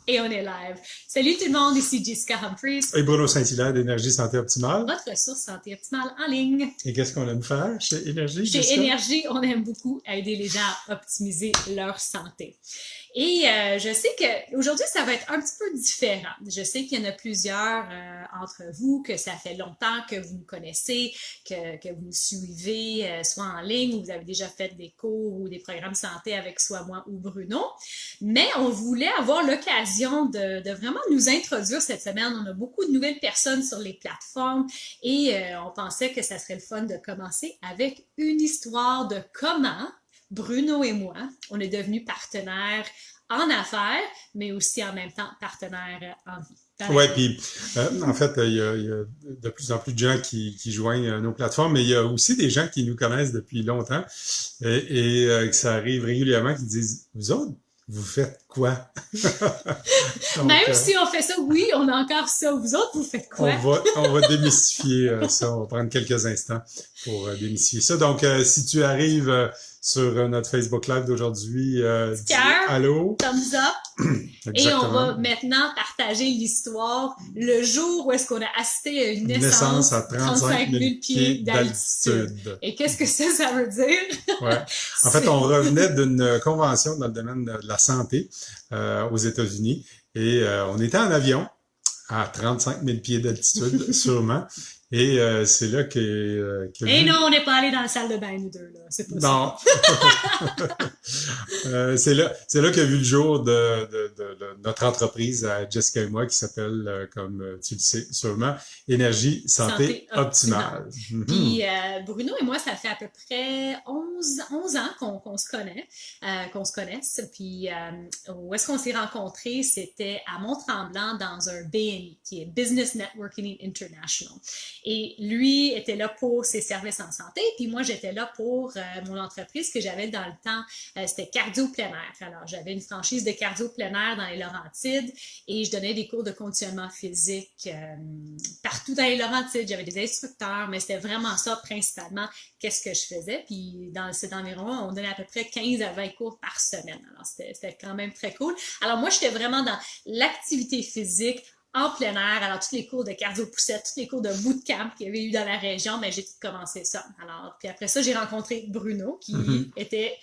Et on est live. Salut tout le monde, ici Jessica Humphries, Et Bruno Saint-Hilaire d'Énergie Santé Optimale. votre ressource santé optimale en ligne. Et qu'est-ce qu'on aime faire chez Énergie, Chez Jessica? Énergie, on aime beaucoup aider les gens à optimiser leur santé. Et je sais que aujourd'hui, ça va être un petit peu différent. Je sais qu'il y en a plusieurs entre vous, que ça fait longtemps que vous nous connaissez, que vous nous suivez, soit en ligne, ou vous avez déjà fait des cours ou des programmes santé avec soit moi ou Bruno. Mais on voulait avoir l'occasion de vraiment nous introduire cette semaine. On a beaucoup de nouvelles personnes sur les plateformes et on pensait que ça serait le fun de commencer avec une histoire de comment Bruno et moi, on est devenus partenaires en affaires, mais aussi en même temps partenaires en vie. Ouais, puis en fait, il y a de plus en plus de gens qui joignent nos plateformes, mais il y a aussi des gens qui nous connaissent depuis longtemps que ça arrive régulièrement qui disent, vous autres, vous faites quoi? Donc, Même si on fait ça, oui, on a encore ça. Vous autres, vous faites quoi? on va démystifier ça. On va prendre quelques instants pour démystifier ça. Donc, si tu arrives sur notre Facebook Live d'aujourd'hui, Petit dis cœur, allô. thumbs up. Et on va Exactement. maintenant partager l'histoire le jour où est-ce qu'on a assisté à une Une naissance naissance à 35 000 pieds pieds d'altitude. d'altitude. Et qu'est-ce que ça veut dire? Ouais. En fait, on revenait d'une convention dans le domaine de la santé aux États-Unis et on était en avion à 35 000 pieds d'altitude, sûrement. Et c'est là que Et vu... non, on n'est pas allé dans la salle de bain, nous deux, là. C'est pas Non. ça. C'est là qu'a vu le jour de notre entreprise à Jessica et moi qui s'appelle, comme tu le sais sûrement, Énergie Santé Santé optimale. Optimale. Mhm. Puis Bruno et moi, ça fait à peu près 11 ans qu'on se connaît, qu'on se connaisse. Puis où est-ce qu'on s'est rencontrés? C'était à Mont-Tremblant dans un BNI, qui est Business Networking International. Et lui était là pour ses services en santé, puis moi, j'étais là pour mon entreprise que j'avais dans le temps. C'était cardio plein air. Alors, j'avais une franchise de cardio plein air dans les Laurentides et je donnais des cours de conditionnement physique partout dans les Laurentides. J'avais des instructeurs, mais c'était vraiment ça principalement qu'est-ce que je faisais. Puis dans cet environ, on donnait à peu près 15 à 20 cours par semaine. Alors, c'était quand même très cool. Alors, moi, j'étais vraiment dans l'activité physique en plein air. Alors, tous les cours de cardio-poussette, tous les cours de bootcamp qu'il y avait eu dans la région, mais j'ai tout commencé ça. Alors, puis après ça, j'ai rencontré Bruno, qui était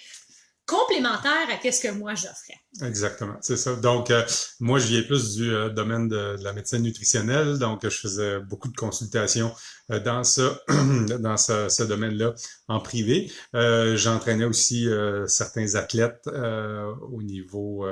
complémentaire à qu'est-ce que moi j'offrais. Exactement, c'est ça. Donc, moi, je viens plus du domaine de la médecine nutritionnelle, donc je faisais beaucoup de consultations dans ce domaine-là en privé. J'entraînais aussi certains athlètes au niveau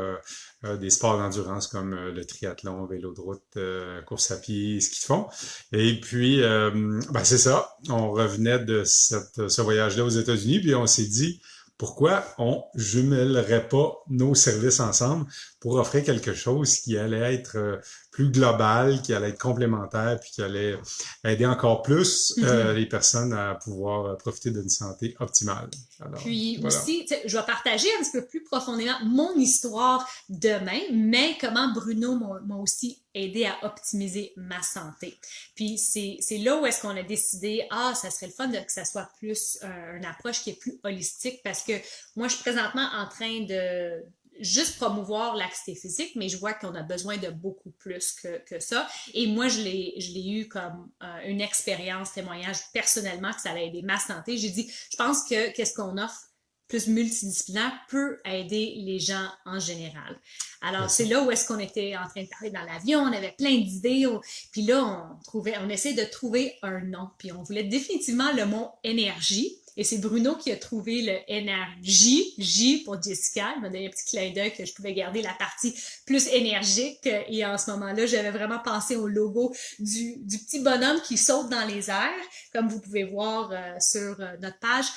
des sports d'endurance comme le triathlon, vélo de route, course à pied, ski de fond. Et puis, ben c'est ça. On revenait de ce voyage-là aux États-Unis, puis on s'est dit pourquoi on jumellerait pas nos services ensemble pour offrir quelque chose qui allait être plus global, qui allait être complémentaire, puis qui allait aider encore plus les personnes à pouvoir profiter d'une santé optimale. Alors, Puis voilà. aussi, je vais partager un petit peu plus profondément mon histoire demain, mais comment Bruno m'a aussi aidé à optimiser ma santé. Puis c'est là où est-ce qu'on a décidé, ça serait le fun que ça soit plus une approche qui est plus holistique parce que moi, je suis présentement en train de juste promouvoir l'activité physique, mais je vois qu'on a besoin de beaucoup plus que ça. Et moi, je l'ai eu comme une expérience, témoignage personnellement que ça allait aider ma santé. J'ai dit, je pense que qu'est-ce qu'on offre plus multidisciplinaire peut aider les gens en général. Alors, c'est là où est-ce qu'on était en train de parler dans l'avion, on avait plein d'idées, puis là, on essayait de trouver un nom, puis on voulait définitivement le mot énergie. Et c'est Bruno qui a trouvé le énergie, J pour Jessica. Il m'a donné un petit clin d'œil que je pouvais garder la partie plus énergique. Et en ce moment-là, j'avais vraiment pensé au logo du petit bonhomme qui saute dans les airs, comme vous pouvez voir sur notre page.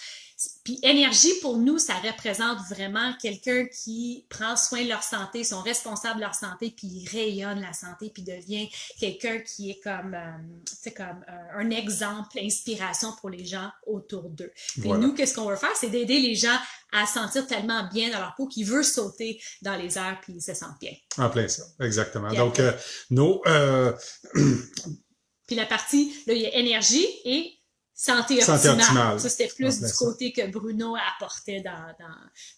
Puis énergie, pour nous, ça représente vraiment quelqu'un qui prend soin de leur santé, sont responsables de leur santé, puis ils rayonnent la santé, puis devient quelqu'un qui est comme, un exemple, inspiration pour les gens autour d'eux. Puis Voilà. nous, qu'est-ce qu'on veut faire? C'est d'aider les gens à se sentir tellement bien dans leur peau qu'ils veulent sauter dans les airs, puis ils se sentent bien. En plein ça, exactement. Puis Donc, puis la partie, là, il y a énergie et santé Santé optimale. optimale. Ça, c'était En plus plein du ça. côté que Bruno apportait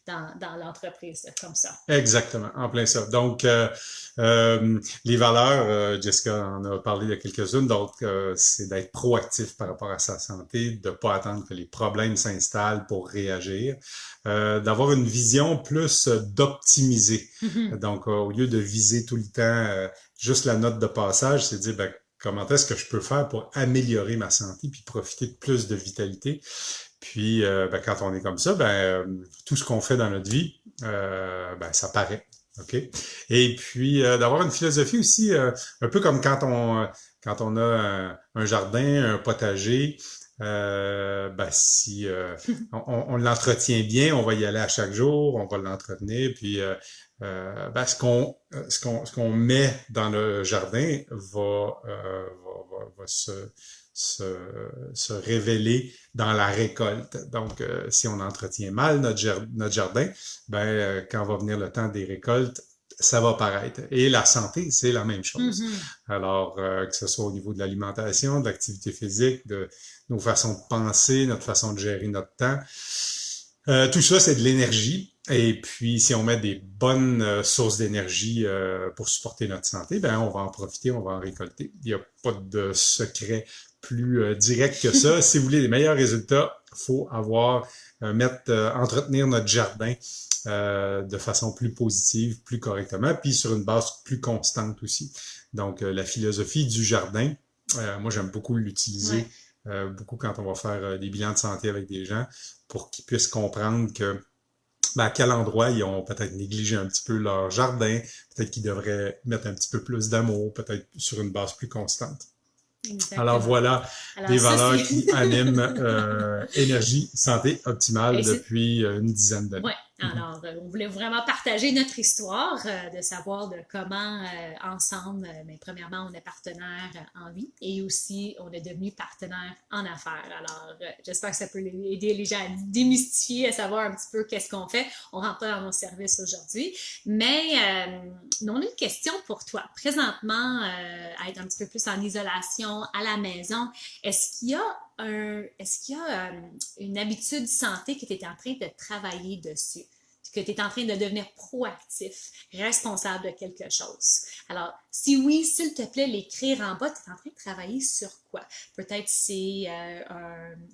dans l'entreprise, comme ça. Exactement, en plein ça. Donc, les valeurs, Jessica en a parlé de quelques-unes, donc c'est d'être proactif par rapport à sa santé, de pas attendre que les problèmes s'installent pour réagir, d'avoir une vision plus d'optimiser. Donc, au lieu de viser tout le temps juste la note de passage, c'est de dire, ben, comment est-ce que je peux faire pour améliorer ma santé puis profiter de plus de vitalité. Puis, ben, quand on est comme ça, tout ce qu'on fait dans notre vie, ben, ça paraît. OK? Et puis, d'avoir une philosophie aussi, un peu comme quand on a un jardin, un potager, ben, si on l'entretient bien, on va y aller à chaque jour, on va l'entretenir, puis ben, ce qu'on met dans le jardin va se révéler dans la récolte. Donc, si on entretient mal notre jardin, ben, quand va venir le temps des récoltes, ça va paraître. Et la santé, c'est la même chose. Alors, que ce soit au niveau de l'alimentation, de l'activité physique, de nos façons de penser, notre façon de gérer notre temps, tout ça, c'est de l'énergie. Et puis, si on met des bonnes sources d'énergie pour supporter notre santé, ben on va en profiter, on va en récolter. Il n'y a pas de secret plus direct que ça. Si vous voulez des meilleurs résultats, faut entretenir notre jardin de façon plus positive, plus correctement, puis sur une base plus constante aussi. Donc, la philosophie du jardin, moi, j'aime beaucoup l'utiliser, beaucoup quand on va faire des bilans de santé avec des gens, pour qu'ils puissent comprendre que à quel endroit ils ont peut-être négligé un petit peu leur jardin, peut-être qu'ils devraient mettre un petit peu plus d'amour, peut-être sur une base plus constante. Exactement. Alors voilà des valeurs qui animent énergie, santé optimale depuis une dizaine d'années. Oui, alors on voulait vraiment partager notre histoire, de savoir de comment ensemble, mais premièrement, on est partenaires en vie et aussi on est devenus partenaires en affaires. Alors j'espère que ça peut aider les gens à démystifier, à savoir un petit peu qu'est-ce qu'on fait. On rentre pas dans nos services aujourd'hui, mais on a une question pour toi. Présentement, à être un petit peu plus en isolation à la maison, est-ce qu'il y a une habitude santé que tu es en train de travailler dessus, que tu es en train de devenir proactif, responsable de quelque chose? Alors, si oui, s'il te plaît, l'écrire en bas, tu es en train de travailler sur quoi? Peut-être c'est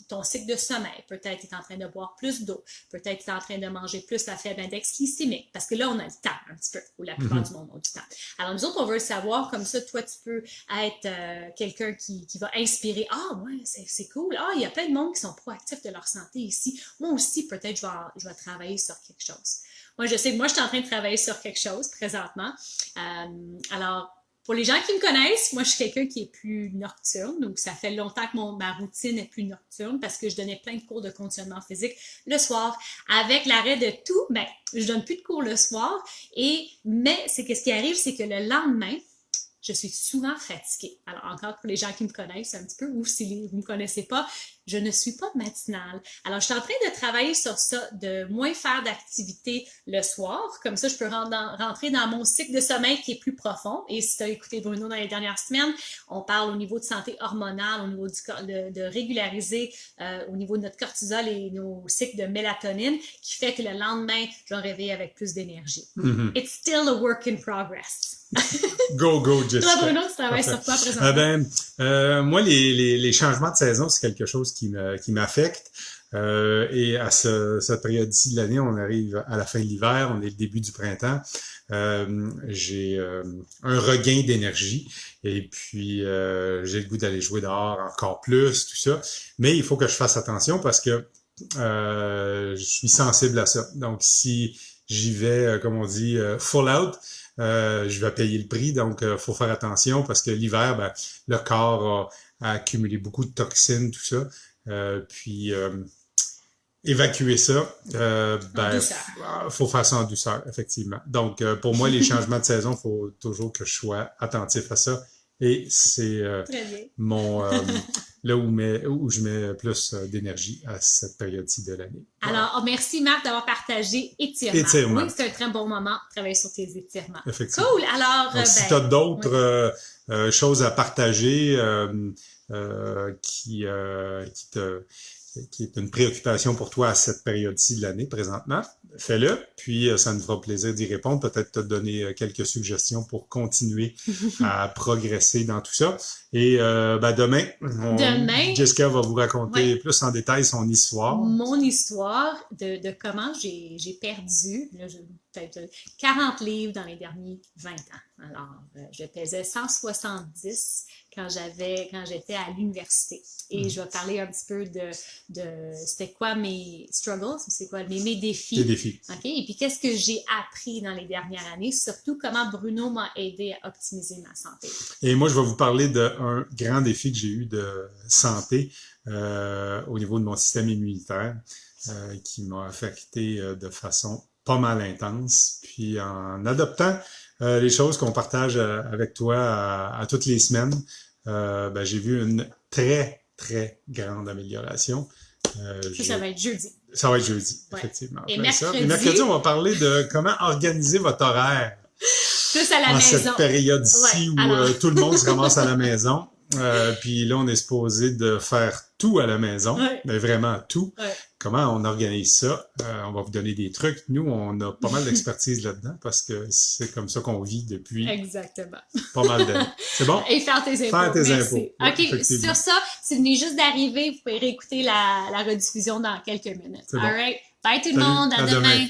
ton cycle de sommeil, peut-être tu es en train de boire plus d'eau, peut-être tu es en train de manger plus à faible index glycémique, parce que là, on a le temps un petit peu, ou la plupart du monde a du temps. Alors, nous autres, on veut le savoir, comme ça, toi, tu peux être quelqu'un qui va inspirer. Ah, ouais, c'est cool. Ah, il y a plein de monde qui sont proactifs de leur santé ici. Moi aussi, peut-être, je vais travailler sur quelque chose. Moi, je sais que moi, je suis en train de travailler sur quelque chose présentement. Alors, pour les gens qui me connaissent, moi, je suis quelqu'un qui est plus nocturne. Donc, ça fait longtemps que ma routine est plus nocturne parce que je donnais plein de cours de conditionnement physique le soir. Avec l'arrêt de tout, ben, je donne plus de cours le soir. Mais c'est que ce qui arrive, c'est que le lendemain, je suis souvent fatiguée. Alors, encore pour les gens qui me connaissent un petit peu, ou si vous ne me connaissez pas, je ne suis pas matinale. Alors, je suis en train de travailler sur ça, de moins faire d'activité le soir. Comme ça, je peux rentrer dans mon cycle de sommeil qui est plus profond. Et si tu as écouté Bruno dans les dernières semaines, on parle au niveau de santé hormonale, au niveau de régulariser au niveau de notre cortisol et nos cycles de mélatonine, qui fait que le lendemain, je me réveille avec plus d'énergie. It's still a work in progress. Go, Jessica. Toi, Bruno, tu travailles sur quoi présentement? Moi, les changements de saison, c'est quelque chose qui m'affecte. Et à cette période-ci de l'année, on arrive à la fin de l'hiver, on est le début du printemps. J'ai un regain d'énergie et puis j'ai le goût d'aller jouer dehors encore plus, tout ça. Mais il faut que je fasse attention parce que je suis sensible à ça. Donc, si j'y vais, comme on dit, full out, je vais payer le prix, donc faut faire attention parce que l'hiver, ben, le corps a accumulé beaucoup de toxines, tout ça. Puis évacuer ça, faut faire ça en douceur, effectivement. Donc, pour moi, les changements de saison, faut toujours que je sois attentif à ça. Et c'est là où je mets plus d'énergie à cette période-ci de l'année. Voilà. Alors, merci Marc d'avoir partagé étirements. Oui, c'est un très bon moment de travailler sur tes étirements. Effectivement. Cool. Alors, donc, si tu as d'autres choses à partager, qui est une préoccupation pour toi à cette période-ci de l'année présentement, fais-le, puis ça nous fera plaisir d'y répondre, peut-être te donner quelques suggestions pour continuer à progresser dans tout ça. Et demain, Jessica va vous raconter plus en détail son histoire. Mon histoire de comment j'ai perdu peut-être 40 livres dans les derniers 20 ans. Alors, je pesais 170 quand j'étais à l'université. Et je vais parler un petit peu de c'était quoi mes struggles, c'est quoi mes défis. Tes défis. OK? Et puis, qu'est-ce que j'ai appris dans les dernières années, surtout comment Bruno m'a aidé à optimiser ma santé. Et moi, je vais vous parler d'un grand défi que j'ai eu de santé au niveau de mon système immunitaire qui m'a affecté de façon pas mal intense. Puis en adoptant les choses qu'on partage avec toi à toutes les semaines, j'ai vu une très, très grande amélioration. Ça va être jeudi. Ça va être jeudi, effectivement. Et mercredi, mercredi, on va parler de comment organiser votre horaire. Tous à la maison. Cette période-ci où tout le monde se ramasse à la maison. Puis là, on est supposé de faire tout à la maison, mais vraiment tout. Comment on organise ça? On va vous donner des trucs. Nous, on a pas mal d'expertise là-dedans parce que c'est comme ça qu'on vit depuis pas mal d'années. C'est bon? Et faire tes impôts. Faire tes impôts. OK, sur ça, si vous venez juste d'arriver, vous pouvez réécouter la rediffusion dans quelques minutes. Bon. All right. Bye tout le monde. À demain.